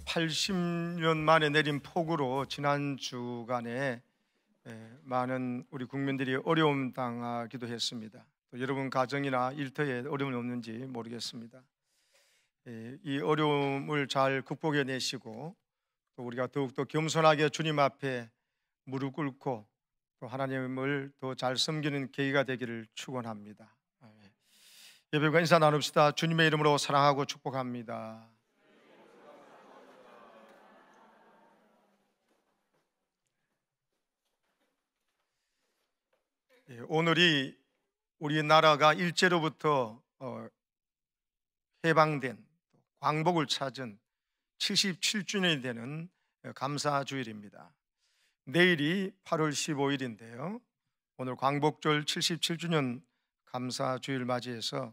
80년 만에 내린 폭우로 지난 주간에 많은 우리 국민들이 어려움 당하기도 했습니다. 또 여러분 가정이나 일터에 어려움이 없는지 모르겠습니다. 이 어려움을 잘 극복해 내시고 또 우리가 더욱더 겸손하게 주님 앞에 무릎 꿇고 또 하나님을 더 잘 섬기는 계기가 되기를 축원합니다. 예배과 인사 나눕시다. 주님의 이름으로 사랑하고 축복합니다. 오늘이 우리나라가 일제로부터 해방된 광복을 찾은 77주년이 되는 감사주일입니다. 내일이 8월 15일인데요 오늘 광복절 77주년 감사주일 맞이해서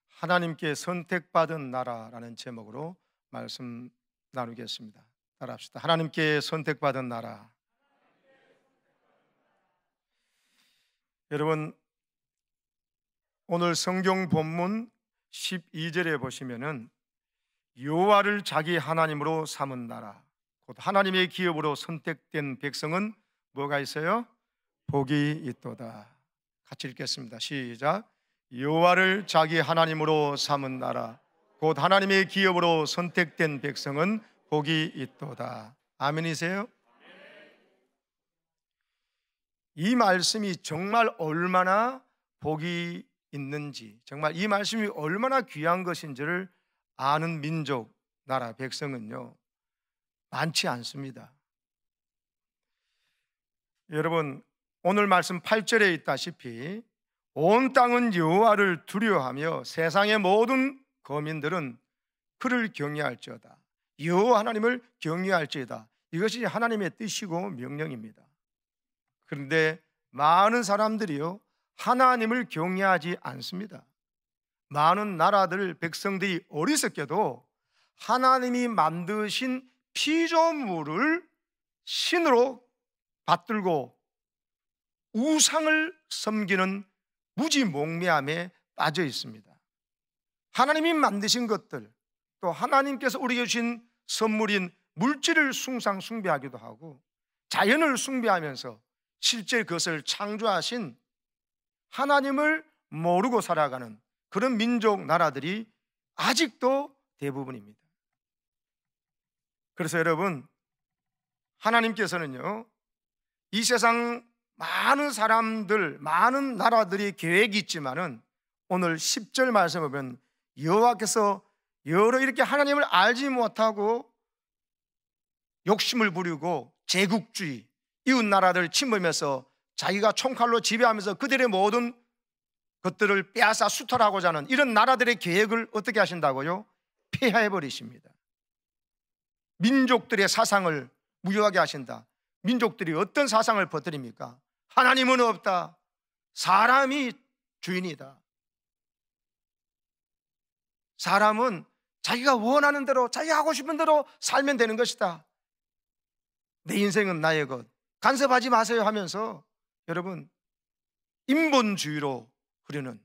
하나님께 선택받은 나라라는 제목으로 말씀 나누겠습니다. 따라합시다. 하나님께 선택받은 나라. 여러분, 오늘 성경 본문 12절에 보시면은 여호와를 자기 하나님으로 삼은 나라, 곧 하나님의 기업으로 선택된 백성은 뭐가 있어요? 복이 있도다. 같이 읽겠습니다. 시작. 여호와를 자기 하나님으로 삼은 나라, 곧 하나님의 기업으로 선택된 백성은 복이 있도다. 아멘이세요? 이 말씀이 정말 얼마나 복이 있는지, 정말 이 말씀이 얼마나 귀한 것인지를 아는 민족, 나라, 백성은요 많지 않습니다. 여러분, 오늘 말씀 8절에 있다시피 온 땅은 여호와를 두려워하며 세상의 모든 거민들은 그를 경외할지어다. 여호와 하나님을 경외할지어다. 이것이 하나님의 뜻이고 명령입니다. 그런데 많은 사람들이요 하나님을 경외하지 않습니다. 많은 나라들, 백성들이 어리석게도 하나님이 만드신 피조물을 신으로 받들고 우상을 섬기는 무지몽매함에 빠져 있습니다. 하나님이 만드신 것들, 또 하나님께서 우리에게 주신 선물인 물질을 숭배하기도 하고 자연을 숭배하면서 실제 그것을 창조하신 하나님을 모르고 살아가는 그런 민족, 나라들이 아직도 대부분입니다. 그래서 여러분, 하나님께서는요 이 세상 많은 사람들, 많은 나라들이 계획이 있지만은 오늘 10절 말씀을 보면 여호와께서 여러 이렇게 하나님을 알지 못하고 욕심을 부리고 제국주의, 이웃 나라들 침범해서 자기가 총칼로 지배하면서 그들의 모든 것들을 빼앗아 수탈하고자 하는 이런 나라들의 계획을 어떻게 하신다고요? 폐하해버리십니다. 민족들의 사상을 무효하게 하신다. 민족들이 어떤 사상을 퍼뜨립니까? 하나님은 없다. 사람이 주인이다. 사람은 자기가 원하는 대로, 자기가 하고 싶은 대로 살면 되는 것이다. 내 인생은 나의 것, 간섭하지 마세요 하면서 여러분 인본주의로 흐르는,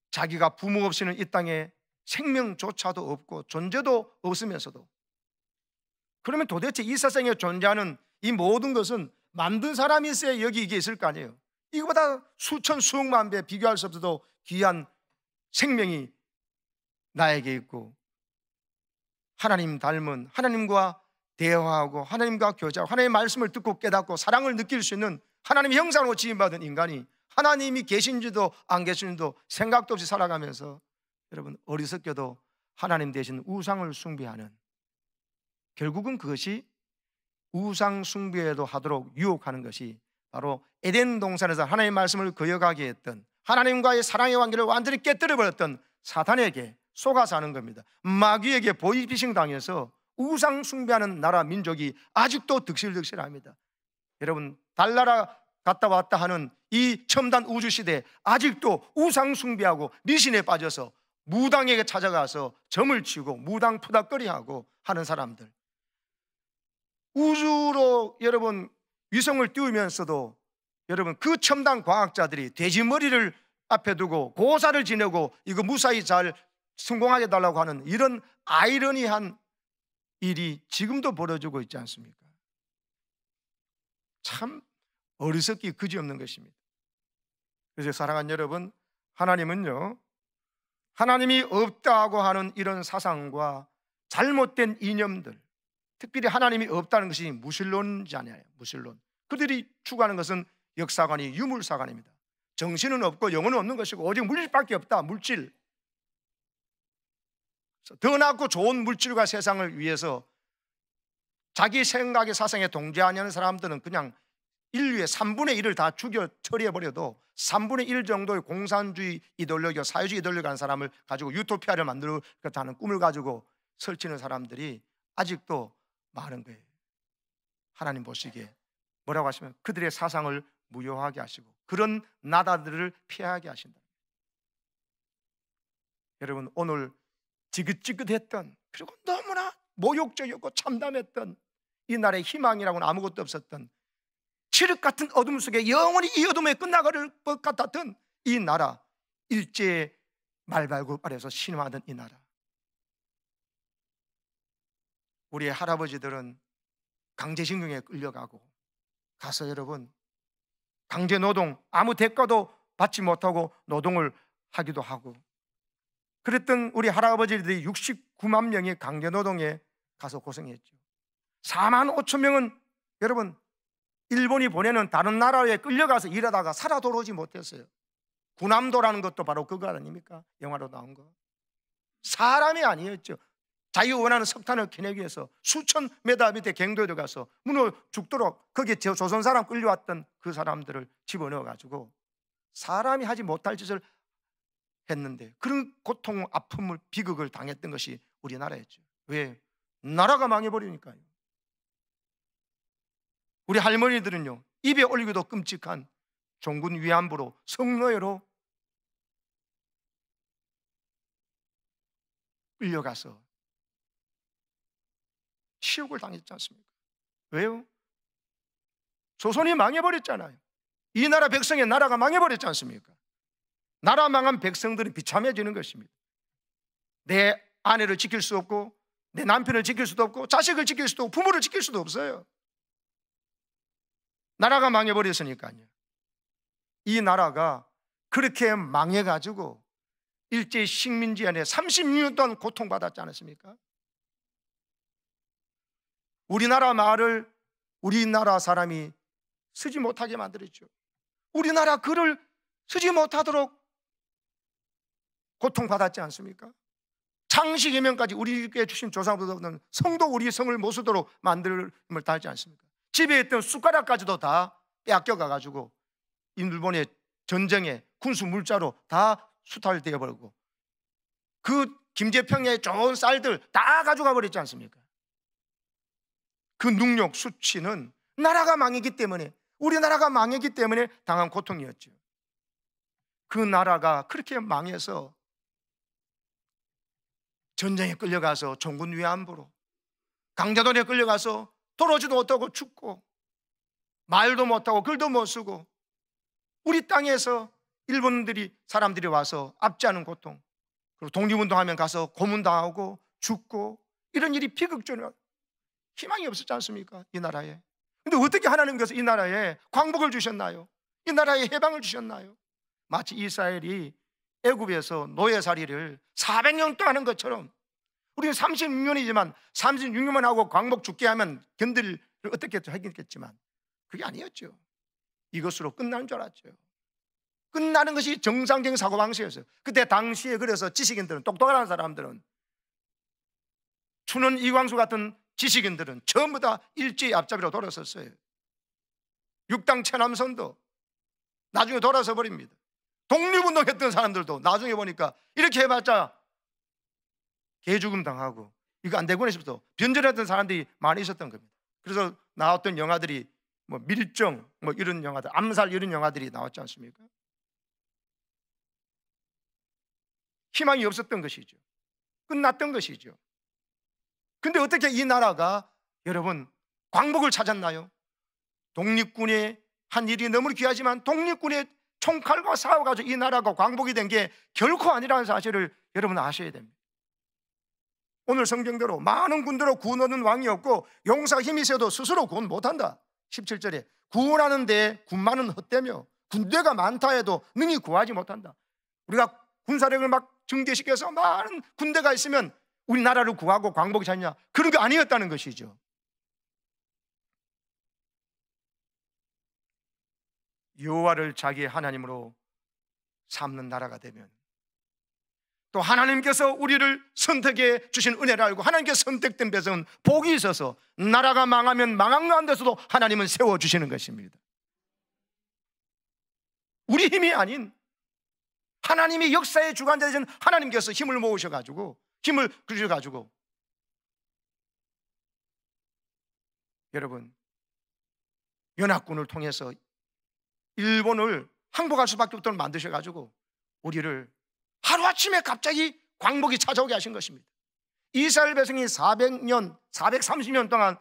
자기가 부모 없이는 이 땅에 생명조차도 없고 존재도 없으면서도, 그러면 도대체 이 세상에 존재하는 이 모든 것은 만든 사람이 있어야 여기 이게 있을 거 아니에요. 이거보다 수천 수억만 배 비교할 수 없어도 귀한 생명이 나에게 있고, 하나님 닮은, 하나님과 대화하고 하나님과 교제하고 하나님의 말씀을 듣고 깨닫고 사랑을 느낄 수 있는 하나님의 형상으로 지음받은 인간이 하나님이 계신지도 안 계신지도 생각도 없이 살아가면서 여러분 어리석게도 하나님 대신 우상을 숭배하는, 결국은 그것이 우상 숭배도 하도록 유혹하는 것이 바로 에덴 동산에서 하나님의 말씀을 거역하게 했던, 하나님과의 사랑의 관계를 완전히 깨뜨려버렸던 사탄에게 속아서 하는 겁니다. 마귀에게 보이피싱 당해서 우상 숭배하는 나라, 민족이 아직도 득실득실합니다. 여러분, 달나라 갔다 왔다 하는 이 첨단 우주 시대에 아직도 우상 숭배하고 미신에 빠져서 무당에게 찾아가서 점을 치고 무당 푸닥거리하고 하는 사람들, 우주로 여러분 위성을 띄우면서도 여러분 그 첨단 과학자들이 돼지머리를 앞에 두고 고사를 지내고 이거 무사히 잘 성공하게 달라고 하는 이런 아이러니한 일이 지금도 벌어지고 있지 않습니까? 참 어리석기 그지없는 것입니다. 그래서 사랑하는 여러분, 하나님은요, 하나님이 없다고 하는 이런 사상과 잘못된 이념들, 특별히 하나님이 없다는 것이 무신론자냐요. 무신론. 그들이 추구하는 것은 역사관이 유물사관입니다. 정신은 없고 영혼은 없는 것이고 오직 물질밖에 없다. 물질. 더 낫고 좋은 물질과 세상을 위해서 자기 생각의 사상에 동조하지 않는 사람들은 그냥 인류의 3분의 1을 다 죽여 처리해버려도 3분의 1 정도의 공산주의 이데올로기와 사회주의 이데올로기가 하는 사람을 가지고 유토피아를 만들겠다는 꿈을 가지고 설치는 사람들이 아직도 많은 거예요. 하나님 보시기에 뭐라고 하시면 그들의 사상을 무효하게 하시고 그런 나라들을 피하게 하신다. 여러분, 오늘 지긋지긋했던, 그리고 너무나 모욕적이었고 참담했던 이 나라의 희망이라고는 아무것도 없었던, 칠흑 같은 어둠 속에 영원히 이 어둠에 끝나갈 것 같았던 이 나라, 일제의 말발굽 아래서 신음하던 이 나라, 우리의 할아버지들은 강제징용에 끌려가고 가서 여러분 강제노동, 아무 대가도 받지 못하고 노동을 하기도 하고 그랬던 우리 할아버지들이 69만 명이 강제노동에 가서 고생했죠. 4만 5천 명은 여러분 일본이 보내는 다른 나라에 끌려가서 일하다가 살아 돌아오지 못했어요. 군함도라는 것도 바로 그거 아닙니까? 영화로 나온 거. 사람이 아니었죠. 자기가 원하는 석탄을 캐내기 위해서 수천 메다 밑에 갱도에 들어가서 무너 죽도록 거기에 조선 사람 끌려왔던 그 사람들을 집어넣어가지고 사람이 하지 못할 짓을 했는데 그런 고통, 아픔을, 비극을 당했던 것이 우리나라였죠. 왜? 나라가 망해버리니까요. 우리 할머니들은요, 입에 올리기도 끔찍한 종군 위안부로, 성노예로 끌려가서 치욕을 당했지 않습니까? 왜요? 조선이 망해버렸잖아요. 이 나라 백성의 나라가 망해버렸지 않습니까? 나라 망한 백성들이 비참해지는 것입니다. 내 아내를 지킬 수 없고 내 남편을 지킬 수도 없고 자식을 지킬 수도 없고 부모를 지킬 수도 없어요. 나라가 망해버렸으니까요. 이 나라가 그렇게 망해가지고 일제 식민지 안에 36년 동안 고통받았지 않았습니까? 우리나라 말을 우리나라 사람이 쓰지 못하게 만들었죠. 우리나라 글을 쓰지 못하도록 고통받았지 않습니까? 창씨개명까지 우리에게 주신 조상들은 성도 우리 성을 못 쓰도록 만들음을 다 하지 않습니까? 집에 있던 숟가락까지도 다 빼앗겨 가가지고 일본의 전쟁에 군수 물자로 다 수탈되어 버리고 그 김제평야의 좋은 쌀들 다 가져가 버렸지 않습니까? 그 능력 수치는 나라가 망했기 때문에, 우리나라가 망했기 때문에 당한 고통이었죠. 그 나라가 그렇게 망해서 전쟁에 끌려가서 종군 위안부로, 강제동에 끌려가서 돌아오지도 못하고 죽고 말도 못하고 글도 못 쓰고 우리 땅에서 일본들이 사람들이 와서 압제하는 고통, 그리고 독립운동하면 가서 고문당하고 죽고 이런 일이 비극적으로 희망이 없었지 않습니까? 이 나라에. 근데 어떻게 하나님께서 이 나라에 광복을 주셨나요? 이 나라에 해방을 주셨나요? 마치 이스라엘이 애굽에서 노예살이를 400년 동안 하는 것처럼 우리는 36년이지만 36년만 하고 광복 죽게 하면 견딜 어떻게 하겠지만 그게 아니었죠. 이것으로 끝나는 줄 알았죠. 끝나는 것이 정상적인 사고방식이었어요. 그때 당시에 그래서 지식인들은, 똑똑한 사람들은, 춘원 이광수 같은 지식인들은 전부 다 일제의 앞잡이로 돌아섰어요. 육당 체남선도 나중에 돌아서 버립니다. 독립운동했던 사람들도 나중에 보니까 이렇게 해봤자 개죽음 당하고 이거 안 되고 싶어서 변절했던 사람들이 많이 있었던 겁니다. 그래서 나왔던 영화들이 뭐 밀정, 뭐 이런 영화들, 암살 이런 영화들이 나왔지 않습니까? 희망이 없었던 것이죠. 끝났던 것이죠. 근데 어떻게 이 나라가 여러분 광복을 찾았나요? 독립군의 한 일이 너무 귀하지만 독립군의 총칼과 싸워가지고 이 나라가 광복이 된 게 결코 아니라는 사실을 여러분 아셔야 됩니다. 오늘 성경대로 많은 군대로 구원하는 왕이 없고 용사가 힘이 세도 스스로 구원 못한다. 17절에 구원하는데 군마는 헛되며 군대가 많다 해도 능히 구하지 못한다. 우리가 군사력을 막 증대시켜서 많은 군대가 있으면 우리나라를 구하고 광복이 찾냐? 그런 게 아니었다는 것이죠. 여호와를 자기의 하나님으로 삼는 나라가 되면, 또 하나님께서 우리를 선택해 주신 은혜를 알고 하나님께서 선택된 백성은 복이 있어서 나라가 망하면 망한 가운데서도 하나님은 세워주시는 것입니다. 우리 힘이 아닌 하나님이 역사의 주관자 되신 하나님께서 힘을 모으셔가지고, 힘을 주셔가지고, 여러분, 연합군을 통해서 일본을 항복할 수밖에 없도록 만드셔가지고 우리를 하루아침에 갑자기 광복이 찾아오게 하신 것입니다. 이스라엘 백성이 400년, 430년 동안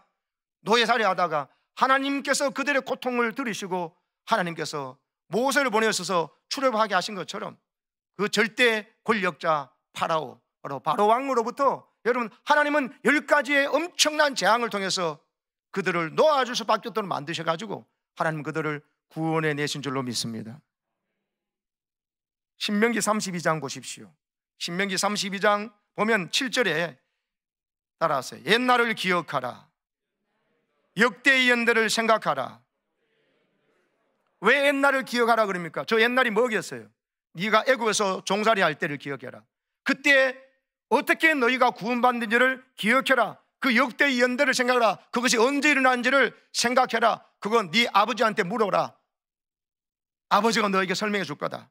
노예살이 하다가 하나님께서 그들의 고통을 들으시고 하나님께서 모세를 보내셔서 출애굽하게 하신 것처럼 그 절대 권력자 파라오, 바로 왕으로부터 여러분, 하나님은 10가지의 엄청난 재앙을 통해서 그들을 놓아줄 수밖에 없도록 만드셔가지고 하나님 그들을 구원해 내신 줄로 믿습니다. 신명기 32장 보십시오. 신명기 32장 보면 7절에 따라하세요. 옛날을 기억하라. 역대의 연대를 생각하라. 왜 옛날을 기억하라 그럽니까? 저 옛날이 뭐겠어요? 네가 애굽에서 종살이 할 때를 기억해라. 그때 어떻게 너희가 구원받는지를 기억해라. 그 역대의 연대를 생각하라. 그것이 언제 일어난지를 생각해라. 그건 네 아버지한테 물어라. 아버지가 너에게 설명해 줄 거다.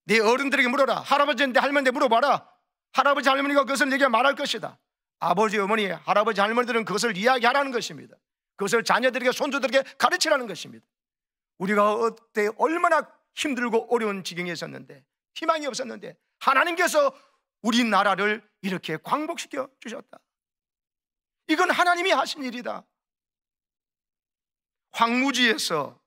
네 어른들에게 물어라. 할아버지한테 할머니한테 물어봐라. 할아버지 할머니가 그것을 내게 말할 것이다. 아버지 어머니 할아버지 할머니들은 그것을 이야기하라는 것입니다. 그것을 자녀들에게 손주들에게 가르치라는 것입니다. 우리가 그때 얼마나 힘들고 어려운 지경에 있었는데, 희망이 없었는데 하나님께서 우리나라를 이렇게 광복시켜 주셨다. 이건 하나님이 하신 일이다. 황무지에서,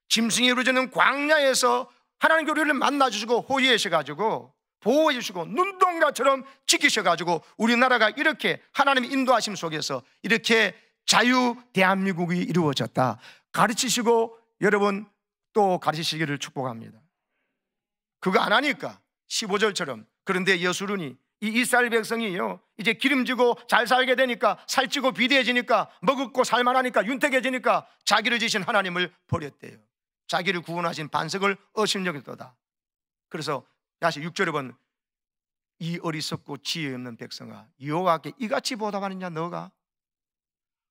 짐승이 이루어지는 광야에서 하나님께 우리를 만나주시고 호위하셔가지고 보호해주시고 눈동자처럼 지키셔가지고 우리나라가 이렇게 하나님의 인도하심 속에서 이렇게 자유 대한민국이 이루어졌다. 가르치시고 여러분 또 가르치시기를 축복합니다. 그거 안 하니까 15절처럼, 그런데 여수run이 이 이스라엘 백성이요, 이제 기름지고 잘 살게 되니까, 살찌고 비대해지니까, 먹고 살만하니까, 윤택해지니까 자기를 지신 하나님을 버렸대요. 자기를 구원하신 반석을 어심여겼도다. 그래서 다시 6절에 보면 이 어리석고 지혜 없는 백성아, 여호와께 이같이 보답하느냐? 너가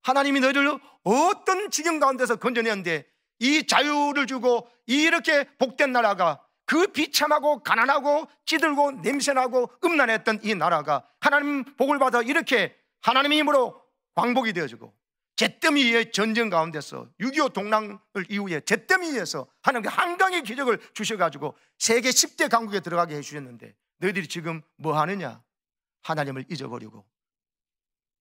하나님이 너희를 어떤 지경 가운데서 건져내는데 이 자유를 주고 이렇게 복된 나라가, 그 비참하고 가난하고 찌들고 냄새나고 음란했던 이 나라가 하나님 복을 받아 이렇게 하나님의 힘으로 광복이 되어지고, 잿더미의 전쟁 가운데서 6.25 동랑을 이후에 잿더미에서 하나님께 한강의 기적을 주셔가지고 세계 10대 강국에 들어가게 해주셨는데, 너희들이 지금 뭐 하느냐? 하나님을 잊어버리고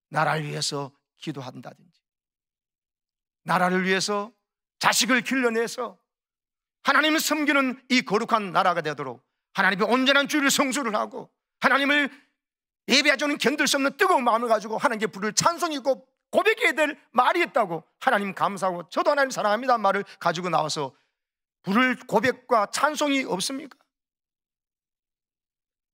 나라를 위해서 기도한다든지, 나라를 위해서 자식을 길러내서 하나님을 섬기는 이 거룩한 나라가 되도록 하나님의 온전한 주를 성수를 하고 하나님을 예배하자는 견딜 수 없는 뜨거운 마음을 가지고 하나님께 부를 찬송이고 고백해야 될 말이 있다고, 하나님 감사하고 저도 하나님 사랑합니다 말을 가지고 나와서 부를 고백과 찬송이 없습니까?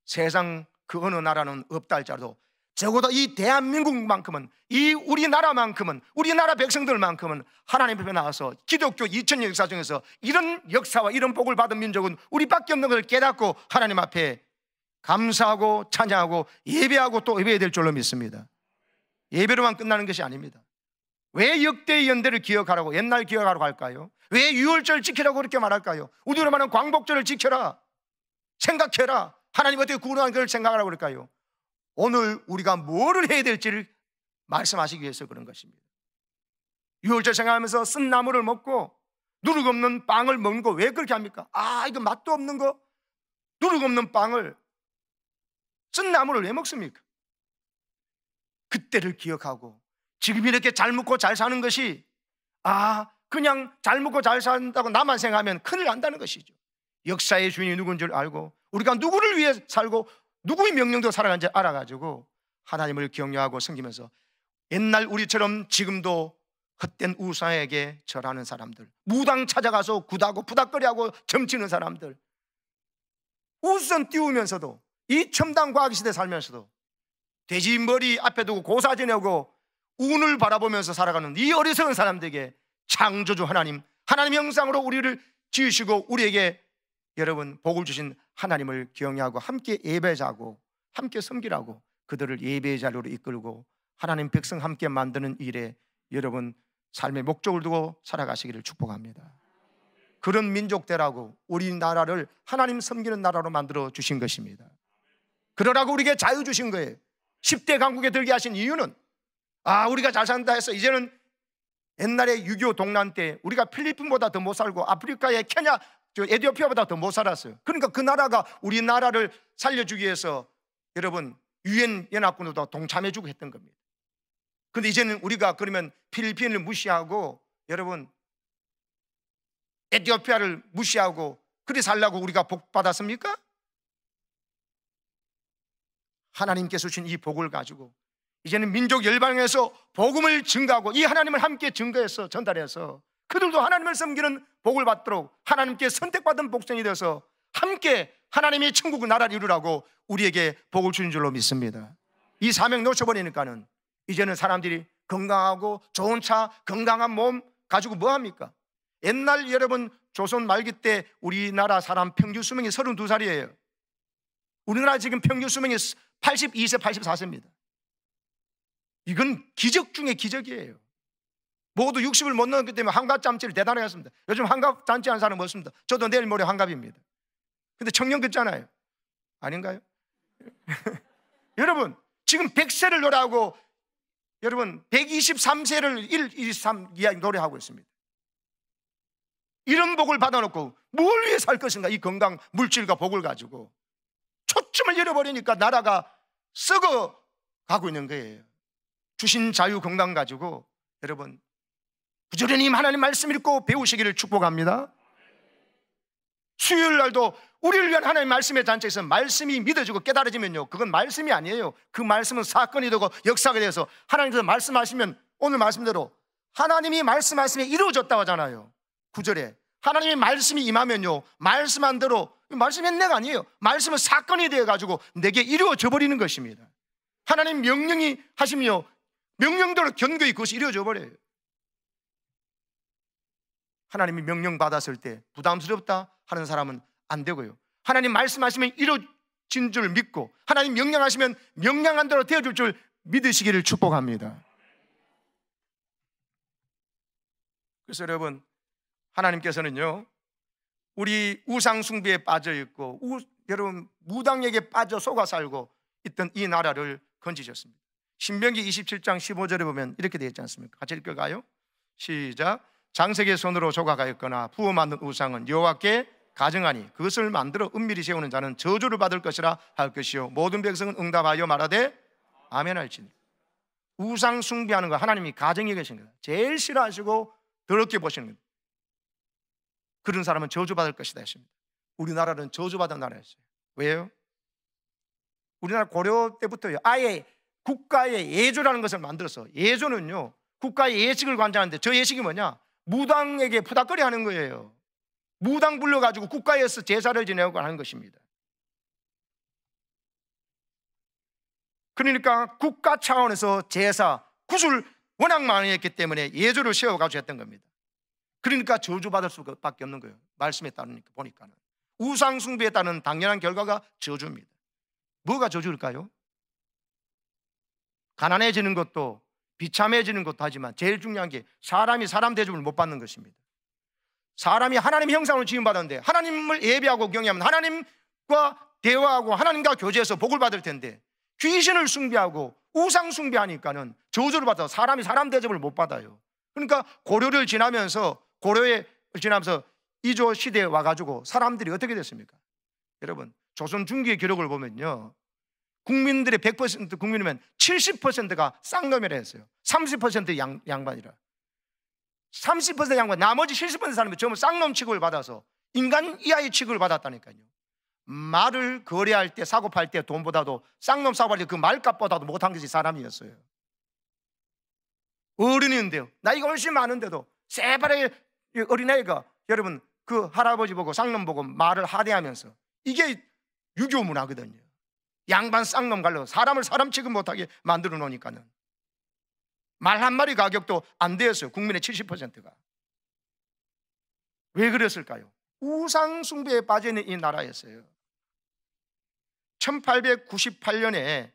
세상 그 어느 나라는 없다 할지라도 적어도 이 대한민국만큼은, 이 우리나라만큼은, 우리나라 백성들만큼은 하나님 앞에 나와서 기독교 2000년 역사 중에서 이런 역사와 이런 복을 받은 민족은 우리밖에 없는 것을 깨닫고 하나님 앞에 감사하고 찬양하고 예배하고 또 예배해야 될 줄로 믿습니다. 예배로만 끝나는 것이 아닙니다. 왜 역대의 연대를 기억하라고, 옛날 기억하라고 할까요? 왜 유월절 지키라고 그렇게 말할까요? 우리로 말하는 광복절을 지켜라, 생각해라, 하나님 어떻게 구원하는 걸 생각하라고 그럴까요? 오늘 우리가 뭐를 해야 될지를 말씀하시기 위해서 그런 것입니다. 유월절 생각하면서 쓴 나물을 먹고 누룩 없는 빵을 먹는 거 왜 그렇게 합니까? 이거 맛도 없는 거, 누룩 없는 빵을, 쓴 나물을 왜 먹습니까? 그때를 기억하고 지금 이렇게 잘 먹고 잘 사는 것이 그냥 잘 먹고 잘 산다고 나만 생각하면 큰일 난다는 것이죠. 역사의 주인이 누군지 알고 우리가 누구를 위해 살고 누구의 명령대로 살아가는지 알아가지고 하나님을 경외하고 섬기면서 옛날 우리처럼 지금도 헛된 우상에게 절하는 사람들, 무당 찾아가서 굿하고 부닥거리하고 점치는 사람들, 우선 띄우면서도 이 첨단 과학 시대 살면서도 돼지 머리 앞에 두고 고사 지내고 운을 바라보면서 살아가는 이 어리석은 사람들에게 창조주 하나님, 하나님 형상으로 우리를 지으시고 우리에게 여러분 복을 주신 하나님을 경외하고 함께 예배자고 함께 섬기라고 그들을 예배의 자리로 이끌고 하나님 백성 함께 만드는 일에 여러분 삶의 목적을 두고 살아가시기를 축복합니다. 그런 민족 되라고 우리나라를 하나님 섬기는 나라로 만들어 주신 것입니다. 그러라고 우리에게 자유 주신 거예요. 10대 강국에 들게 하신 이유는 우리가 잘 산다 해서 이제는 옛날에 6.25 동란 때 우리가 필리핀보다 더 못 살고 아프리카의 케냐, 에티오피아보다 더 못 살았어요. 그러니까 그 나라가 우리나라를 살려주기 위해서 여러분 유엔 연합군도 동참해 주고 했던 겁니다. 그런데 이제는 우리가 그러면 필리핀을 무시하고 여러분 에티오피아를 무시하고 그리 살라고 우리가 복 받았습니까? 하나님께서 주신 이 복을 가지고 이제는 민족 열방에서 복음을 증가하고 이 하나님을 함께 증거해서 전달해서 그들도 하나님을 섬기는 복을 받도록 하나님께 선택받은 복생이 되어서 함께 하나님의 천국 나라를 이루라고 우리에게 복을 주는 줄로 믿습니다. 이 사명 놓쳐버리니까는 이제는 사람들이 건강하고 좋은 차, 건강한 몸 가지고 뭐 합니까? 옛날 여러분 조선 말기 때 우리나라 사람 평균 수명이 32살이에요. 우리나라 지금 평균 수명이 82세, 84세입니다. 이건 기적 중에 기적이에요. 모두 60을 못 넘었기 때문에 환갑잔치를 대단하게 했습니다. 요즘 환갑잔치 하는 사람은 없습니다. 저도 내일 모레 환갑입니다. 근데 청년 같잖아요. 아닌가요? 여러분 지금 100세를 노래하고 여러분 123세를 1, 2, 3 이야기 노래하고 있습니다. 이런 복을 받아놓고 뭘 위해 살 것인가? 이 건강, 물질과 복을 가지고 초점을 잃어버리니까 나라가 썩어 가고 있는 거예요. 주신 자유 건강 가지고 여러분 부지런히 하나님 말씀 읽고 배우시기를 축복합니다. 수요일 날도 우리를 위한 하나님 말씀의 잔치에서 말씀이 믿어지고 깨달아지면요 그건 말씀이 아니에요. 그 말씀은 사건이 되고 역사가 돼서 하나님께서 말씀하시면 오늘 말씀대로 하나님이 말씀하시면 이루어졌다고 하잖아요. 9절에 하나님의 말씀이 임하면요 말씀한 대로 말씀이 내가 아니에요. 말씀은 사건이 되어가지고 내게 이루어져 버리는 것입니다. 하나님 명령이 하시면요 명령대로 견고히 그것이 이루어져 버려요. 하나님이 명령 받았을 때 부담스럽다 하는 사람은 안 되고요. 하나님 말씀하시면 이루어진 줄 믿고 하나님 명령하시면 명령한 대로 되어줄 줄 믿으시기를 축복합니다. 그래서 여러분 하나님께서는요 우리 우상 숭배에 빠져 있고 여러분 무당에게 빠져 속아 살고 있던 이 나라를 건지셨습니다. 신명기 27장 15절에 보면 이렇게 되어 있지 않습니까? 같이 읽을까요? 시작. 장색의 손으로 조각하였거나 부어 만든 우상은 여호와께 가증하니 그것을 만들어 은밀히 세우는 자는 저주를 받을 것이라 할 것이요 모든 백성은 응답하여 말하되 아멘 할지니. 우상 숭배하는 거 하나님이 가증히 계신 거예요. 제일 싫어하시고 더럽게 보시는 거예요. 그런 사람은 저주받을 것이다 했습니다. 우리나라는 저주받은 나라였어요. 왜요? 우리나라 고려 때부터요 아예 국가의 예조라는 것을 만들어서 예조는요 국가의 예식을 관장하는데 저 예식이 뭐냐? 무당에게 푸닥거리 하는 거예요. 무당 불러가지고 국가에서 제사를 지내고 하는 것입니다. 그러니까 국가 차원에서 제사, 구슬 워낙 많이 했기 때문에 예조를 세워가지고 했던 겁니다. 그러니까 저주받을 수밖에 없는 거예요. 말씀에 따르니까 보니까는 우상 숭배에 따른 당연한 결과가 저주입니다. 뭐가 저주일까요? 가난해지는 것도 비참해지는 것도 하지만 제일 중요한 게 사람이 사람 대접을 못 받는 것입니다. 사람이 하나님의 형상으로 지음받았는데 하나님을 예배하고 경외하면 하나님과 대화하고 하나님과 교제해서 복을 받을 텐데 귀신을 숭배하고 우상 숭배하니까는 저주를 받아서 사람이 사람 대접을 못 받아요. 그러니까 고려를 지나면서 이조 시대에 와가지고 사람들이 어떻게 됐습니까? 여러분 조선 중기의 기록을 보면요 국민들의 100% 국민이면 70%가 쌍놈이라 했어요. 30% 양반이라. 30% 양반, 나머지 70% 사람이 전부 쌍놈 취급을 받아서 인간 이하의 취급을 받았다니까요. 말을 거래할 때, 사고 팔 때 돈보다도, 쌍놈 사고 팔 때 그 말값보다도 못한 것이 사람이었어요. 어른인데요, 나이가 훨씬 많은데도 새바르게 어린아이가, 여러분, 그 할아버지 보고 쌍놈 보고 말을 하대하면서, 이게 유교 문화거든요. 양반 쌍놈 갈로 사람을 사람 취급 못하게 만들어 놓으니까는 말 한마리 가격도 안 되었어요. 국민의 70%가. 왜 그랬을까요? 우상 숭배에 빠져있는 이 나라였어요. 1898년에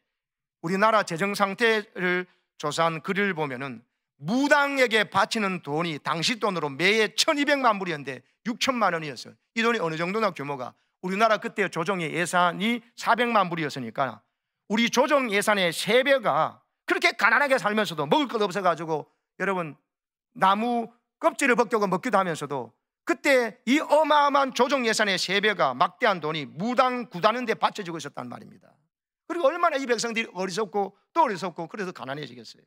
우리나라 재정 상태를 조사한 글을 보면은 무당에게 바치는 돈이 당시 돈으로 매해 1200만 불이었는데 6천만 원이었어요. 이 돈이 어느 정도나 규모가, 우리나라 그때 조정의 예산이 400만 불이었으니까 우리 조정 예산의 3배가 그렇게 가난하게 살면서도 먹을 것 없어가지고, 여러분, 나무 껍질을 벗겨고 먹기도 하면서도 그때 이 어마어마한 조정 예산의 3배가, 막대한 돈이 무당 구다는 데 바쳐지고 있었단 말입니다. 그리고 얼마나 이 백성들이 어리석고 또 어리석고 그래서 가난해지겠어요.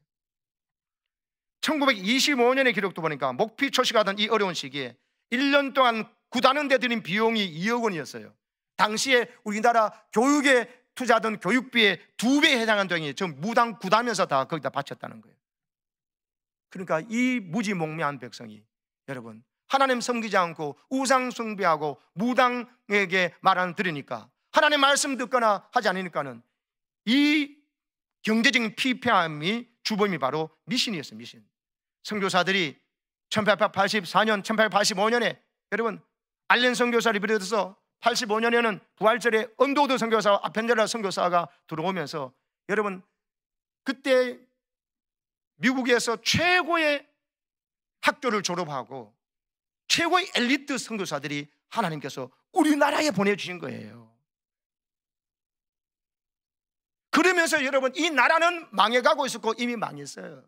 1925년의 기록도 보니까 목피 초식하던 이 어려운 시기에 1년 동안 구다는 데 드린 비용이 2억 원이었어요. 당시에 우리나라 교육에 투자하던 교육비의 2배에 해당하는 돈이 전 무당 구다면서 다 거기다 바쳤다는 거예요. 그러니까 이 무지몽매한 백성이, 여러분, 하나님 섬기지 않고 우상 숭배하고 무당에게 말하는 들으니까, 하나님 말씀 듣거나 하지 않으니까는 이 경제적인 피폐함이 주범이 바로 미신이었어요. 미신. 선교사들이 1884년, 1885년에 여러분 알렌 선교사를 비롯해서 85년에는 부활절에 언도드 선교사와 아펜젤라 선교사가 들어오면서, 여러분, 그때 미국에서 최고의 학교를 졸업하고 최고의 엘리트 선교사들이 하나님께서 우리나라에 보내주신 거예요. 그러면서 여러분, 이 나라는 망해가고 있었고 이미 망했어요.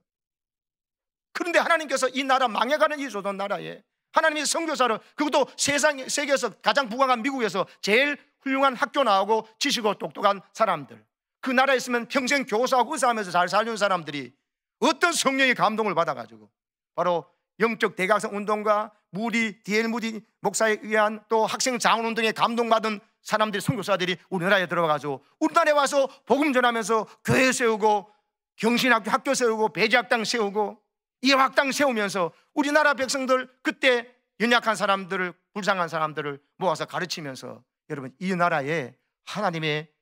그런데 하나님께서 이 나라, 망해가는 이 조선 나라에 하나님의 선교사를, 그것도 세계에서 가장 부강한 미국에서 제일 훌륭한 학교 나오고 지식고 똑똑한 사람들, 그 나라에 있으면 평생 교사하고 의사하면서 잘 살는 사람들이 어떤 성령의 감동을 받아가지고 바로 영적 대각성 운동가 D.L. 무디 목사에 의한 또 학생 자원 운동에 감동받은 사람들이, 선교사들이 우리나라에 들어가가지고 우리나라에 와서 복음 전하면서 교회 세우고 경신학교 학교 세우고 배제학당 세우고 이화학당 세우면서 우리나라 백성들, 그때 연약한 사람들을, 불쌍한 사람들을 모아서 가르치면서, 여러분, 이 나라에 하나님의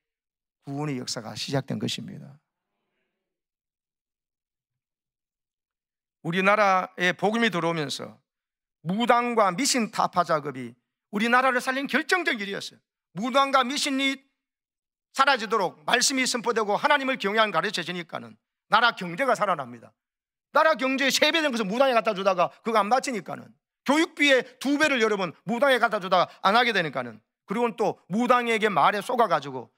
구원의 역사가 시작된 것입니다. 우리나라에 복음이 들어오면서 무당과 미신 타파 작업이 우리나라를 살린 결정적 일이었어요. 무당과 미신이 사라지도록 말씀이 선포되고 하나님을 경외하는 가르쳐지니까는 나라 경제가 살아납니다. 나라 경제의 3배 된 것을 무당에 갖다 주다가 그거 안 바치니까는, 교육비의 2배를 여러분 무당에 갖다 주다가 안 하게 되니까는, 그리고 또 무당에게 말에 쏘가가지고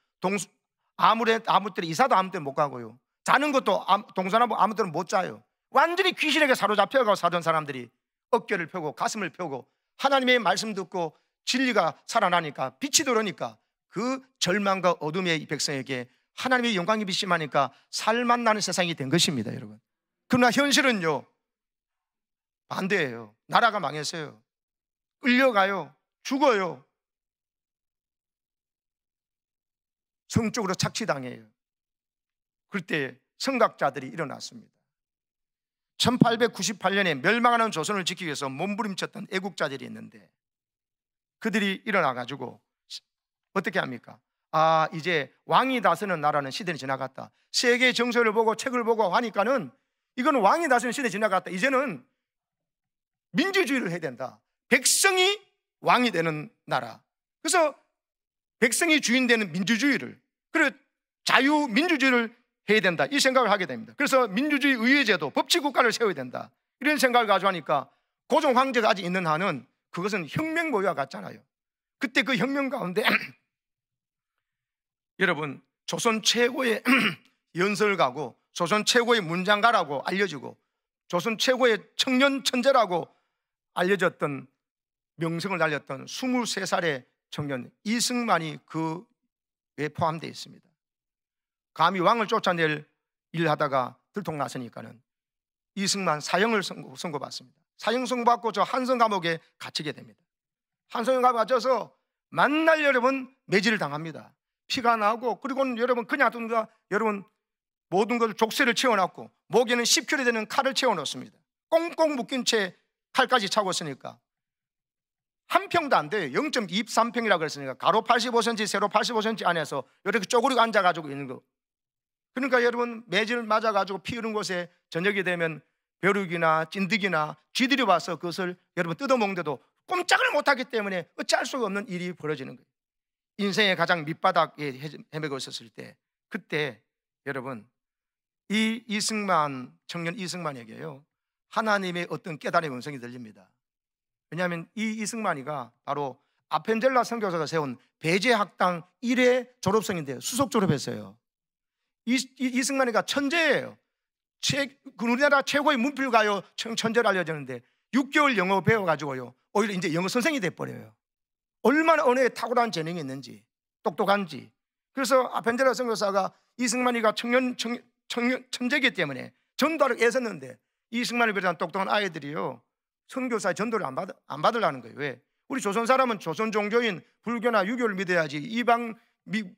아무 때는 이사도 아무 때는 못 가고요, 자는 것도 동서남북 아무 때는 못 자요. 완전히 귀신에게 사로잡혀가고 사던 사람들이 어깨를 펴고 가슴을 펴고 하나님의 말씀 듣고 진리가 살아나니까, 빛이 들어오니까 그 절망과 어둠의 이 백성에게 하나님의 영광이 비심하니까 살만 나는 세상이 된 것입니다, 여러분. 그러나 현실은요, 반대예요. 나라가 망했어요. 끌려가요. 죽어요. 성적으로 착취당해요. 그때 성각자들이 일어났습니다. 1898년에 멸망하는 조선을 지키기 위해서 몸부림쳤던 애국자들이 있는데, 그들이 일어나가지고 어떻게 합니까? 이제 왕이 다스리는 나라는 시대는 지나갔다. 세계 정서를 보고 책을 보고 하니까는 이거는 왕이 다스리는 시대 지나갔다. 이제는 민주주의를 해야 된다. 백성이 왕이 되는 나라. 그래서 백성이 주인 되는 민주주의를, 그리고 자유민주주의를 해야 된다, 이 생각을 하게 됩니다. 그래서 민주주의 의회제도, 법치국가를 세워야 된다, 이런 생각을 가지고 하니까 고종 황제가 아직 있는 한은 그것은 혁명 모의와 같잖아요. 그때 그 혁명 가운데 여러분, 조선 최고의 연설가고 조선 최고의 문장가라고 알려지고 조선 최고의 청년 천재라고 알려졌던, 명성을 날렸던 23살의 청년 이승만이 그에 포함되어 있습니다. 감히 왕을 쫓아낼 일을 하다가 들통났으니까는 이승만 사형을 선고받습니다. 사형 선고받고 저 한성 감옥에 갇히게 됩니다. 한성 감옥에 갇혀서 만날 여러분 매질을 당합니다. 피가 나고, 그리고 여러분 그냥 둔가 여러분 모든 것을 족쇄를 채워놨고 목에는 10kg 되는 칼을 채워놓습니다. 꽁꽁 묶인 채 칼까지 차고 있으니까 한 평도 안 돼요. 0.23평이라고 그랬으니까 가로 85cm, 세로 85cm 안에서 이렇게 쪼그리고 앉아가지고 있는 거. 그러니까 여러분 매질을 맞아가지고 피 흐르는 곳에 저녁이 되면 벼룩이나 찐득이나 쥐들이 와서 그것을 여러분 뜯어먹는데도 꼼짝을 못하기 때문에 어찌할 수가 없는 일이 벌어지는 거예요. 인생의 가장 밑바닥에 헤매고 있었을 때, 그때 여러분 이 이승만, 청년 이승만에게요 하나님의 어떤 깨달음의 음성이 들립니다. 왜냐하면 이 이승만이가 바로 아펜젤라 선교사가 세운 배제학당 1회 졸업생인데요, 수석 졸업했어요. 이승만이가 천재예요. 우리나라 최고의 문필가요, 천재로 알려졌는데 6개월 영어 배워가지고요 오히려 이제 영어 선생이 돼버려요. 얼마나 언어에 탁월한 재능이 있는지, 똑똑한지. 그래서 아펜젤라 선교사가 이승만이가 천재이기 때문에 전도를 애썼는데, 이승만을 비롯한 똑똑한 아이들이요 선교사의 전도를 안 받으려는 거예요. 왜? 우리 조선 사람은 조선 종교인 불교나 유교를 믿어야지 이방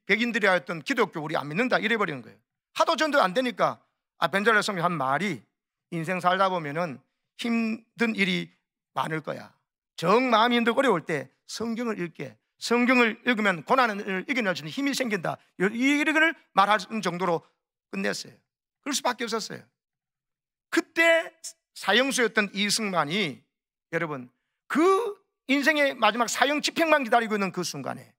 백인들이 하였던 기독교 우리 안 믿는다 이래버리는 거예요. 하도 전도 안 되니까 아펜젤라 선교사 한 말이, 인생 살다 보면은 힘든 일이 많을 거야. 정 마음이 힘들고 어려울 때 성경을 읽게, 성경을 읽으면 고난을 이겨낼 수 있는 힘이 생긴다, 이걸 말하는 정도로 끝냈어요. 그럴 수밖에 없었어요. 그때 사형수였던 이승만이 여러분 그 인생의 마지막 사형 집행만 기다리고 있는 그 순간에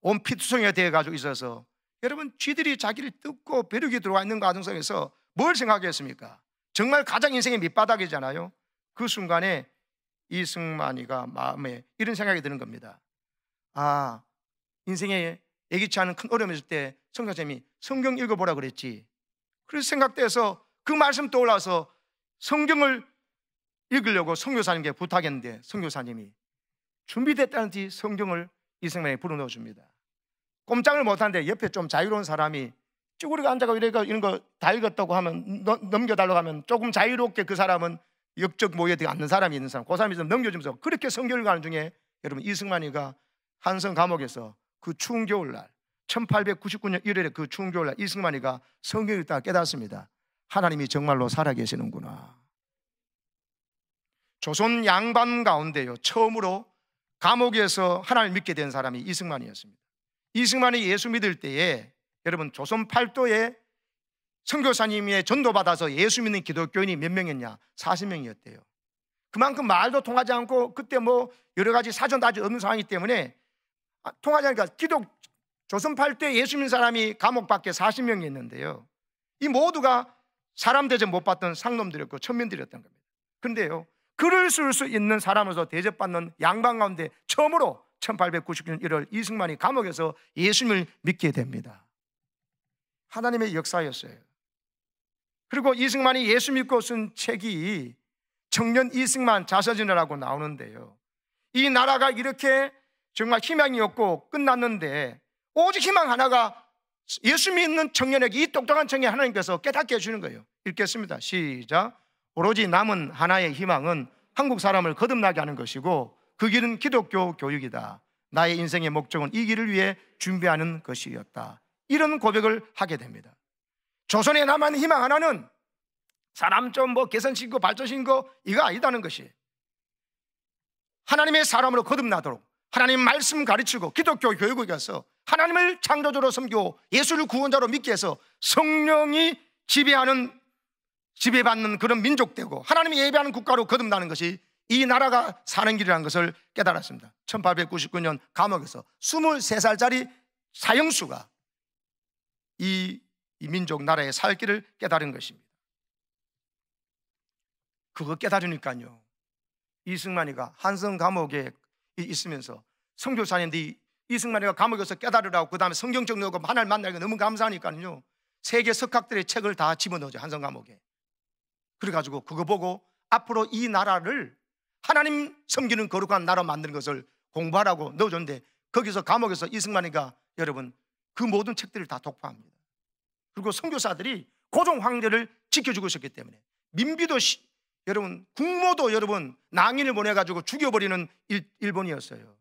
온 피투성이가 되어가지고 있어서 여러분 쥐들이 자기를 뜯고 벼룩이 들어와 있는 과정 속에서 뭘 생각했습니까? 정말 가장 인생의 밑바닥이잖아요. 그 순간에 이승만이가 마음에 이런 생각이 드는 겁니다. 아, 인생에 예기치 않은 큰 어려움이 있을 때 성경쌤이 성경 읽어보라 그랬지. 그래서 생각돼서 그 말씀 떠올라서 성경을 읽으려고 선교사님께 부탁했는데 선교사님이 준비됐다는지 성경을 이승만에 불어넣어 줍니다. 꼼짝을 못하는데 옆에 좀 자유로운 사람이 쭈그리고 앉아가 이런 거 다 읽었다고 하면 넘겨달라고 하면 조금 자유롭게 그 사람은 역적 모여야 되지 않는 사람이 있는 사람, 그 사람이 좀 넘겨주면서 그렇게 성경을 가는 중에 여러분 이승만이가 한성 감옥에서 그 추운 겨울날 1899년 1월에 그 추운 겨울날 이승만이가 성경을 읽다가 깨닫습니다. 하나님이 정말로 살아계시는구나. 조선 양반 가운데요 처음으로 감옥에서 하나님을 믿게 된 사람이 이승만이었습니다. 이승만이 예수 믿을 때에 여러분 조선 팔도에 선교사님의 전도받아서 예수 믿는 기독교인이 몇 명이었냐? 40명이었대요. 그만큼 말도 통하지 않고 그때 뭐 여러 가지 사전도 아직 없는 상황이기 때문에 통하지 않으니까 조선 팔도에 예수 믿는 사람이 감옥 밖에 40명이 있는데요, 이 모두가 사람 대접 못 받던 상놈들이었고 천민들이었던 겁니다. 그런데요 글을 쓸 수 있는 사람으로서 대접받는 양반 가운데 처음으로 1899년 1월 이승만이 감옥에서 예수님을 믿게 됩니다. 하나님의 역사였어요. 그리고 이승만이 예수 믿고 쓴 책이 청년 이승만 자서전이라고 나오는데요, 이 나라가 이렇게 정말 희망이 없고 끝났는데 오직 희망 하나가 예수 믿는 청년에게, 이 똑똑한 청년 하나님께서 깨닫게 해주는 거예요. 읽겠습니다. 시작. 오로지 남은 하나의 희망은 한국 사람을 거듭나게 하는 것이고 그 길은 기독교 교육이다. 나의 인생의 목적은 이 길을 위해 준비하는 것이었다. 이런 고백을 하게 됩니다. 조선에 남은 희망 하나는 사람 좀 뭐 개선시키고 발전시키고 이거 아니다는 것이, 하나님의 사람으로 거듭나도록 하나님 말씀 가르치고 기독교 교육에 가서 하나님을 창조주로 섬기고 예수를 구원자로 믿게 해서 성령이 지배받는 그런 민족되고 하나님이 예배하는 국가로 거듭나는 것이 이 나라가 사는 길이라는 것을 깨달았습니다. 1899년 감옥에서 23살짜리 사형수가 이 민족 나라의 살 길을 깨달은 것입니다. 그거 깨달으니까요 이승만이가 한성 감옥에 있으면서 선교사님들이 이승만이가 감옥에서 깨달으라고 그 다음에 성경적 넣고 하나님 만나니까 너무 감사하니까요 세계 석학들의 책을 다 집어넣어줘 한성 감옥에. 그래가지고 그거 보고 앞으로 이 나라를 하나님 섬기는 거룩한 나라 만드는 것을 공부하라고 넣어줬는데, 거기서 감옥에서 이승만이가 여러분 그 모든 책들을 다 독파합니다. 그리고 선교사들이 고종 황제를 지켜주고 있었기 때문에 민비도 여러분 국모도 여러분 낭인을 보내가지고 죽여버리는 일본이었어요.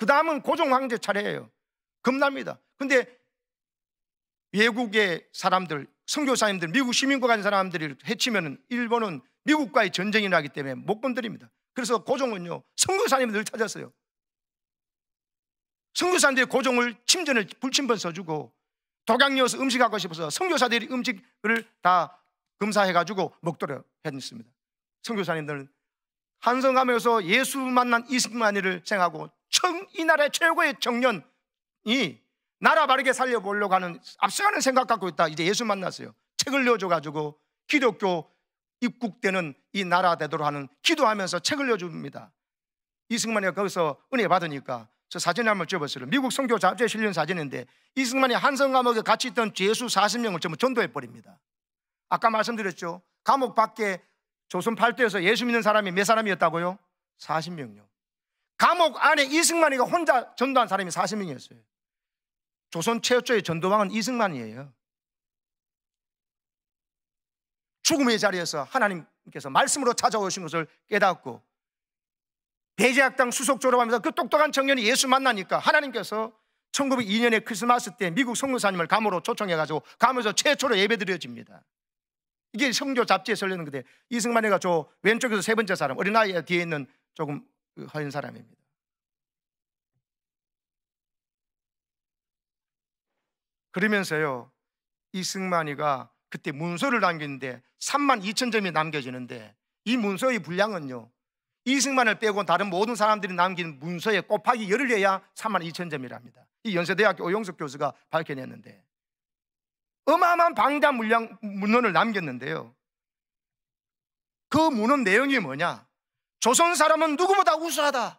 그 다음은 고종 황제 차례예요. 겁납니다. 근데 외국의 사람들, 선교사님들, 미국 시민국 간 사람들이 해치면 일본은 미국과의 전쟁이 나기 때문에 못 건드립니다. 그래서 고종은요, 선교사님들 찾았어요. 선교사님들이 고종을 침전을 불침번 써주고, 독약녀서 음식하고 싶어서 선교사들이 음식을 다 검사해가지고 먹도록 했습니다. 선교사님들은 한성감에서 예수 만난 이승만이를 생각하고 이 나라의 최고의 청년이 나라 바르게 살려보려고 하는 앞서가는 생각 갖고 있다. 이제 예수 만났어요. 책을 내어줘가지고 기독교 입국되는 이 나라 되도록 하는 기도하면서 책을 내어줍니다. 이승만이가 거기서 은혜 받으니까 저 사진을 한번 찍어봤어요. 미국 선교 잡지에 실린 사진인데 이승만이 한성 감옥에 같이 있던 죄수 40명을 전부 전도해버립니다. 아까 말씀드렸죠. 감옥 밖에 조선 팔도에서 예수 믿는 사람이 몇 사람이었다고요? 40명요. 감옥 안에 이승만이가 혼자 전도한 사람이 40명이었어요. 조선 최초의 전도왕은 이승만이에요. 죽음의 자리에서 하나님께서 말씀으로 찾아오신 것을 깨닫고 배제학당 수석 졸업하면서 그 똑똑한 청년이 예수 만나니까 하나님께서 1902년에 크리스마스 때 미국 선교사님을 감으로 초청해가지고 감에서 최초로 예배드려집니다. 이게 선교 잡지에 설리는 건데 이승만이가 저 왼쪽에서 세 번째 사람, 어린아이 뒤에 있는 조금 허연 사람입니다. 그러면서요, 이승만이가 그때 문서를 남겼는데 32,000점이 남겨지는데 이 문서의 분량은요, 이승만을 빼고 다른 모든 사람들이 남긴 문서에 곱하기 10을 해야 32,000점이랍니다. 이 연세대학교 오영석 교수가 밝혀냈는데 어마어마한 방대한 문헌을 남겼는데요, 그 문헌 내용이 뭐냐? 조선 사람은 누구보다 우수하다.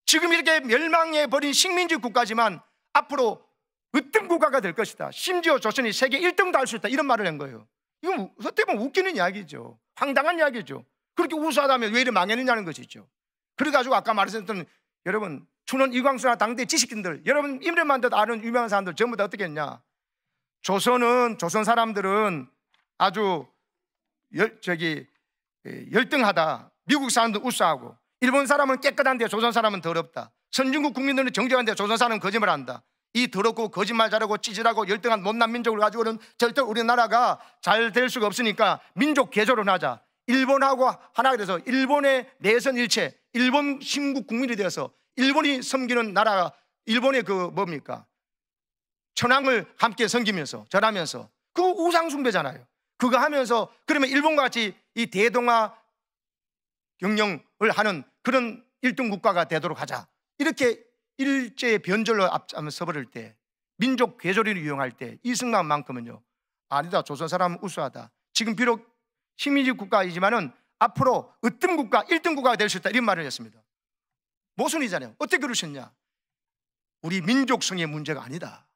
지금 이렇게 멸망해버린 식민지 국가지만 앞으로 으뜸 국가가 될 것이다. 심지어 조선이 세계 1등도 할 수 있다. 이런 말을 한 거예요. 이건 어떻게 보면 웃기는 이야기죠. 황당한 이야기죠. 그렇게 우수하다면 왜 이렇게 망했느냐는 것이죠. 그래가지고 아까 말했던 여러분 춘원 이광수나 당대 지식인들, 여러분 이름만 더 아는 유명한 사람들 전부 다 어떻게 했냐? 조선 사람들은 아주 열등하다. 미국 사람도 우수하고, 일본 사람은 깨끗한데 조선 사람은 더럽다. 선진국 국민들은 정직한데 조선 사람은 거짓말한다. 이 더럽고 거짓말 잘하고 찌질하고 열등한 못난 민족을 가지고는 절대 우리나라가 잘 될 수가 없으니까 민족 개조를 하자. 일본하고 하나가 돼서 일본의 내선 일체, 일본 신국 국민이 되어서 일본이 섬기는 나라가 일본의 천황을 함께 섬기면서 절하면서, 그거 우상숭배잖아요. 그거 하면서 그러면 일본과 같이 이 대동아 경영을 하는 그런 1등 국가가 되도록 하자. 이렇게 일제의 변절로 앞서 서버릴 때, 민족 괴조리를 이용할 때 이승만만큼은요, 아니다, 조선 사람은 우수하다. 지금 비록 식민지 국가이지만은 앞으로 으뜸 국가, 1등 국가가 될 수 있다. 이런 말을 했습니다. 모순이잖아요. 어떻게 그러셨냐? 우리 민족성의 문제가 아니다.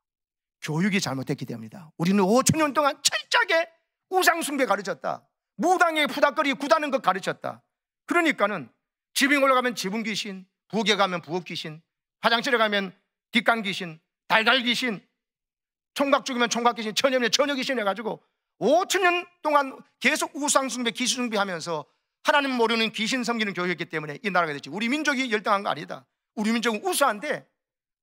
교육이 잘못됐기 때문이다. 우리는 5,000년 동안 철저하게 우상숭배 가르쳤다. 무당에 푸닥거리 구다는 것 가르쳤다. 그러니까는 지붕에 올라가면 지붕 귀신, 부엌에 가면 부엌 귀신, 화장실에 가면 뒷간 귀신, 달달 귀신, 총각 죽으면 총각 귀신, 처녀면 처녀 귀신 해가지고 5,000년 동안 계속 우상숭배, 기수숭배하면서 하나님 모르는 귀신 섬기는 교육이었기 때문에 이 나라가 됐지. 우리 민족이 열등한 거 아니다. 우리 민족은 우수한데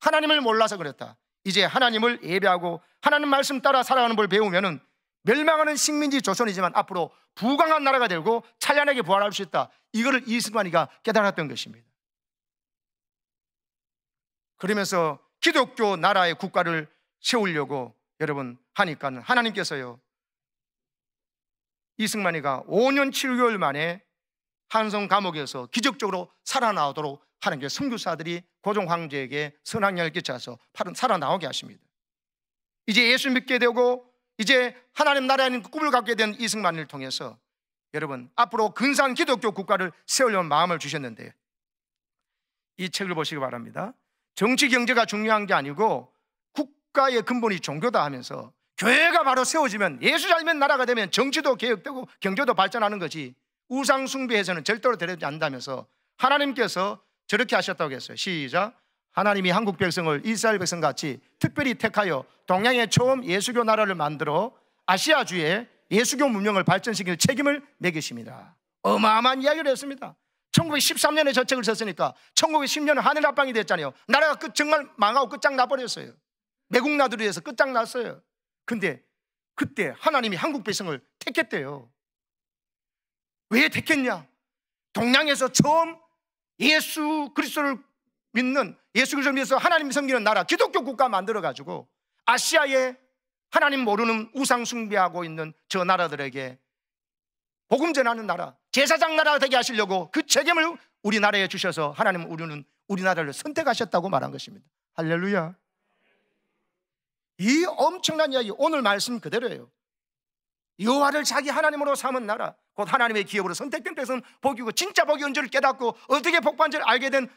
하나님을 몰라서 그렇다. 이제 하나님을 예배하고 하나님 말씀 따라 살아가는 걸 배우면은 멸망하는 식민지 조선이지만 앞으로 부강한 나라가 되고 찬란하게 부활할 수 있다. 이거를 이승만이가 깨달았던 것입니다. 그러면서 기독교 나라의 국가를 세우려고 여러분 하니까 하나님께서요, 이승만이가 5년 7개월 만에 한성 감옥에서 기적적으로 살아나오도록 하나님께서 선교사들이 고종 황제에게 선악량을 끼쳐서 살아나오게 하십니다. 이제 예수 믿게 되고 이제 하나님 나라의 꿈을 갖게 된 이승만을 통해서 여러분 앞으로 근사한 기독교 국가를 세우려는 마음을 주셨는데, 이 책을 보시기 바랍니다. 정치 경제가 중요한 게 아니고 국가의 근본이 종교다 하면서 교회가 바로 세워지면, 예수 잘 믿는 나라가 되면 정치도 개혁되고 경제도 발전하는 거지 우상 숭배해서는 절대로 되지 않는다면서 하나님께서 저렇게 하셨다고 했어요. 시작. 하나님이 한국 백성을 이스라엘 백성같이 특별히 택하여 동양에 처음 예수교 나라를 만들어 아시아주에 예수교 문명을 발전시킬 책임을 매기십니다. 어마어마한 이야기를 했습니다. 1913년에 저 책을 썼으니까 1910년에 하늘 합방이 됐잖아요. 나라가 정말 망하고 끝장나버렸어요. 매국 나들이에서 끝장났어요. 근데 그때 하나님이 한국 백성을 택했대요. 왜 택했냐? 동양에서 처음 예수 그리스도를 믿는, 예수 그리스도를 믿어서 하나님 섬기는 나라, 기독교 국가 만들어가지고 아시아에 하나님 모르는 우상 숭배하고 있는 저 나라들에게 복음 전하는 나라, 제사장 나라가 되게 하시려고 그 책임을 우리나라에 주셔서 하나님은 우리나라를 선택하셨다고 말한 것입니다. 할렐루야. 이 엄청난 이야기, 오늘 말씀 그대로예요. 여호와를 자기 하나님으로 삼은 나라, 곧 하나님의 기업으로 선택된 백성은 복이고, 진짜 복이 온지를 깨닫고 어떻게 복받는지를 알게 된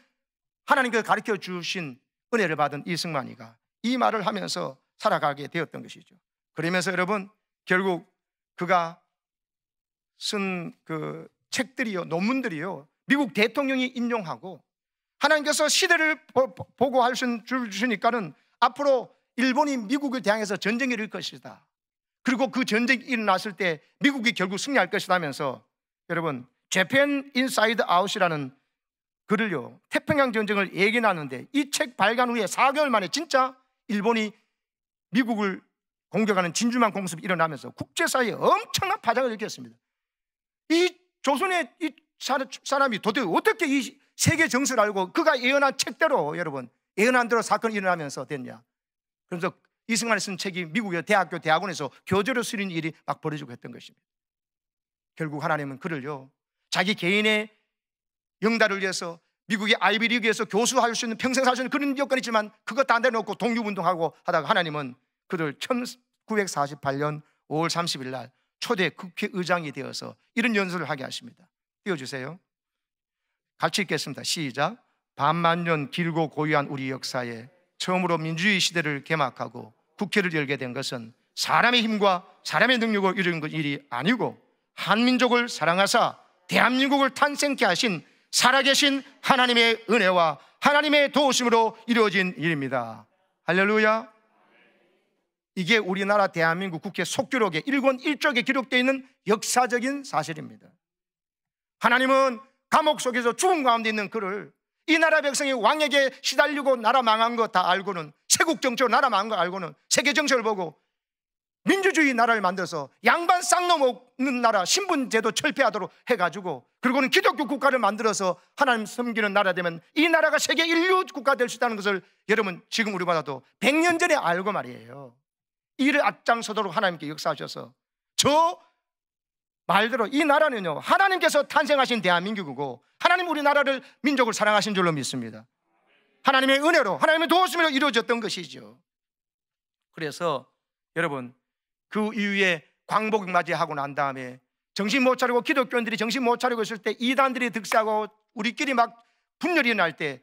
하나님께서 가르쳐 주신 은혜를 받은 이승만이가 이 말을 하면서 살아가게 되었던 것이죠. 그러면서 여러분, 결국 그가 쓴 그 책들이요, 논문들이요, 미국 대통령이 인용하고, 하나님께서 시대를 보고 주시니까는 앞으로 일본이 미국을 대항해서 전쟁이 일어날 것이다. 그리고 그 전쟁이 일어났을 때 미국이 결국 승리할 것이다 하면서, 여러분, Japan Inside Out이라는 글을요, 태평양 전쟁을 예견하는데, 이 책 발간 후에 4개월 만에 진짜 일본이 미국을 공격하는 진주만 공습이 일어나면서 국제사회에 엄청난 파장을 일으켰습니다. 이 조선의 이 사람이 도대체 어떻게 이 세계 정세를 알고 그가 예언한 책대로, 여러분, 예언한 대로 사건이 일어나면서 됐냐? 그래서 이승만이 쓴 책이 미국의 대학교 대학원에서 교재로 쓰는 일이 막 벌어지고 했던 것입니다. 결국 하나님은 그를요, 자기 개인의 영달을 위해서 미국의 아이비리그에서 교수할 수 있는, 평생 살 수 있는 그런 여건이 있지만 그것 다 내놓고 독립운동하고 하다가 하나님은 그를 1948년 5월 30일 날 초대 국회의장이 되어서 이런 연설을 하게 하십니다. 띄워주세요. 같이 읽겠습니다. 시작. 반만년 길고 고유한 우리 역사에 처음으로 민주주의 시대를 개막하고 국회를 열게 된 것은 사람의 힘과 사람의 능력으로 이루어진 일이 아니고 한민족을 사랑하사 대한민국을 탄생케 하신 살아계신 하나님의 은혜와 하나님의 도우심으로 이루어진 일입니다. 할렐루야. 이게 우리나라 대한민국 국회 속기록에 1권 1쪽에 기록되어 있는 역사적인 사실입니다. 하나님은 감옥 속에서 죽음 가운데 있는 그를, 이 나라 백성이 왕에게 시달리고 나라 망한 거 다 알고는, 세국 정치로 나라 망한 거 알고는 세계 정치를 보고 민주주의 나라를 만들어서 양반 쌍놈 없는 나라, 신분제도 철폐하도록 해가지고, 그리고는 기독교 국가를 만들어서 하나님 섬기는 나라 되면 이 나라가 세계 인류 국가 될 수 있다는 것을 여러분 지금 우리보다도 100년 전에 알고 말이에요. 이를 앞장서도록 하나님께 역사하셔서, 저 말대로 이 나라는요, 하나님께서 탄생하신 대한민국이고 하나님 우리나라를, 민족을 사랑하신 줄로 믿습니다. 하나님의 은혜로, 하나님의 도우심으로 이루어졌던 것이죠. 그래서 여러분, 그 이후에 광복 맞이하고 난 다음에 정신 못 차리고, 기독교인들이 정신 못 차리고 있을 때 이단들이 득세하고 우리끼리 막 분열이 날 때,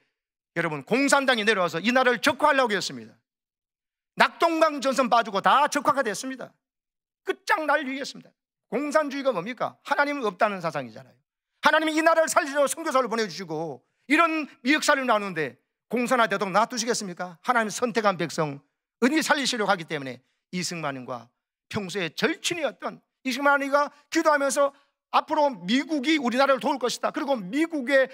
여러분, 공산당이 내려와서 이 나라를 적화하려고 했습니다. 낙동강 전선 빠지고 다 적화가 됐습니다. 끝장날 위기였습니다. 공산주의가 뭡니까? 하나님은 없다는 사상이잖아요. 하나님이 이 나라를 살리려고 선교사를 보내주시고 이런 역사를 나누는데 공산화되도록 놔두시겠습니까? 하나님 선택한 백성 은히 살리시려고 하기 때문에 이승만과 평소에 절친이었던 이승만이가 기도하면서 앞으로 미국이 우리나라를 도울 것이다, 그리고 미국의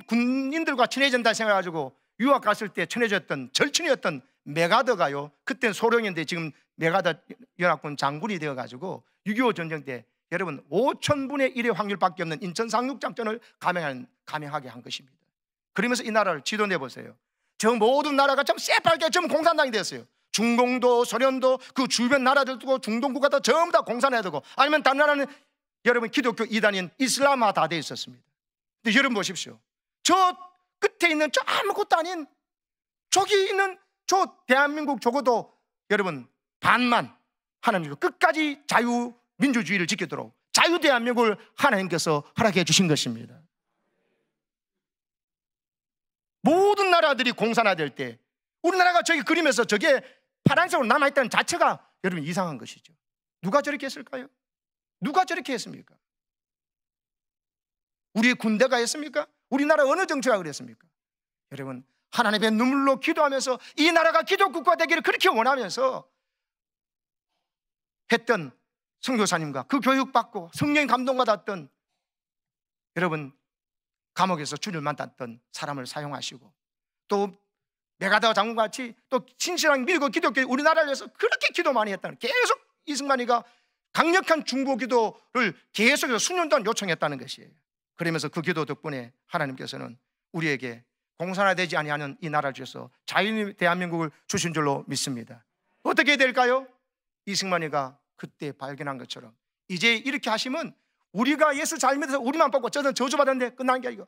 군인들과 친해진다 생각해가지고 유학 갔을 때 친해졌던 절친이었던 메가더가요, 그땐 소령인데 지금 메가더 연합군 장군이 되어가지고 6.25 전쟁 때 여러분 5,000분의 1의 확률밖에 없는 인천 상륙작전을 감행하게 한 것입니다. 그러면서 이 나라를 지도 내보세요. 저 모든 나라가 좀 새빨개 전부 공산당이 됐어요. 중공도, 소련도, 그 주변 나라들도, 중동 국가도 전부 다 공산해야 되고, 아니면 다른 나라는 여러분 기독교 이단인 이슬람화 다 돼 있었습니다. 근데 여러분 보십시오. 저 끝에 있는 저 아무것도 아닌 저기 있는 저 대한민국, 적어도 여러분 반만 하나님께서 끝까지 자유민주주의를 지키도록 자유대한민국을 하나님께서 허락해 주신 것입니다. 모든 나라들이 공산화될 때 우리나라가 저기 그림에서 저게 파란색으로 남아있다는 자체가 여러분 이상한 것이죠. 누가 저렇게 했을까요? 누가 저렇게 했습니까? 우리의 군대가 했습니까? 우리나라 어느 정치가 그랬습니까? 여러분, 하나님의 눈물로 기도하면서 이 나라가 기독국가 되기를 그렇게 원하면서 했던 선교사님과 그 교육받고 성령의 감동받았던 여러분 감옥에서 주를 만났던 사람을 사용하시고, 또 메가다 장군같이 또 신실하게 밀고 기독교 우리나라를 위해서 그렇게 기도 많이 했다는, 계속 이승만이가 강력한 중보 기도를 계속해서 수년 동안 요청했다는 것이에요. 그러면서 그 기도 덕분에 하나님께서는 우리에게 공산화되지 아니하는 이 나라를 주셔서 자유의 대한민국을 주신 줄로 믿습니다. 어떻게 될까요? 이승만이가 그때 발견한 것처럼 이제 이렇게 하시면 우리가 예수 잘 믿어서 우리만 뽑고 저는 저주받았는데 끝난 게 아니고,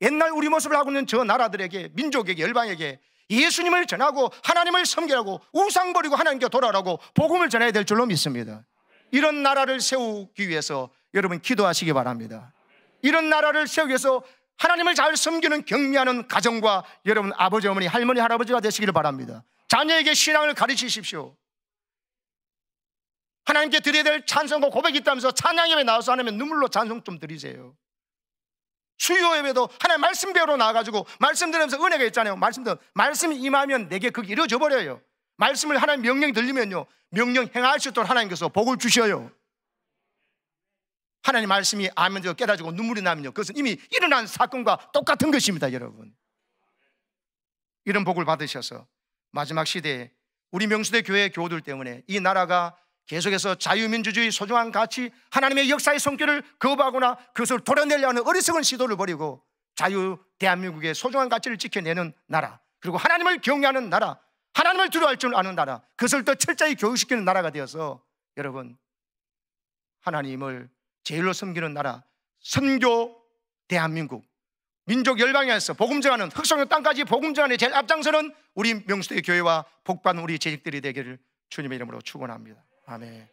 옛날 우리 모습을 하고 있는 저 나라들에게, 민족에게, 열방에게 예수님을 전하고 하나님을 섬기라고, 우상 버리고 하나님께 돌아오라고 복음을 전해야 될 줄로 믿습니다. 이런 나라를 세우기 위해서 여러분 기도하시기 바랍니다. 이런 나라를 세우기 위해서 하나님을 잘 섬기는 경미하는 가정과 여러분 아버지, 어머니, 할머니, 할아버지가 되시기를 바랍니다. 자녀에게 신앙을 가르치십시오. 하나님께 드려야 될 찬송과 고백이 있다면서 찬양 예배 나와서 하나님 눈물로 찬송 좀 드리세요. 수요 예배도 하나님 말씀 배우러 나와가지고 말씀 들으면서 은혜가 있잖아요. 말씀이 임하면 내게 그게 이루어져 버려요. 말씀을 하나님 명령이 들리면요, 명령 행할 수 있도록 하나님께서 복을 주셔요. 하나님 말씀이 아멘되어 깨닫고 눈물이 나면요, 그것은 이미 일어난 사건과 똑같은 것입니다. 여러분, 이런 복을 받으셔서 마지막 시대에 우리 명수대 교회 교우들 때문에 이 나라가 계속해서 자유민주주의 소중한 가치, 하나님의 역사의 손길을 거부하거나 그것을 도려내려 하는 어리석은 시도를 벌이고 자유 대한민국의 소중한 가치를 지켜내는 나라, 그리고 하나님을 경외하는 나라, 하나님을 두려워할 줄 아는 나라, 그것을 더 철저히 교육시키는 나라가 되어서 여러분 하나님을 제일로 섬기는 나라, 선교 대한민국, 민족 열방에서 복음 전하는, 흑성의 땅까지 복음 전하는 제일 앞장서는 우리 명수대 교회와 복받은 우리 재직들이 되기를 주님의 이름으로 축원합니다. 아멘.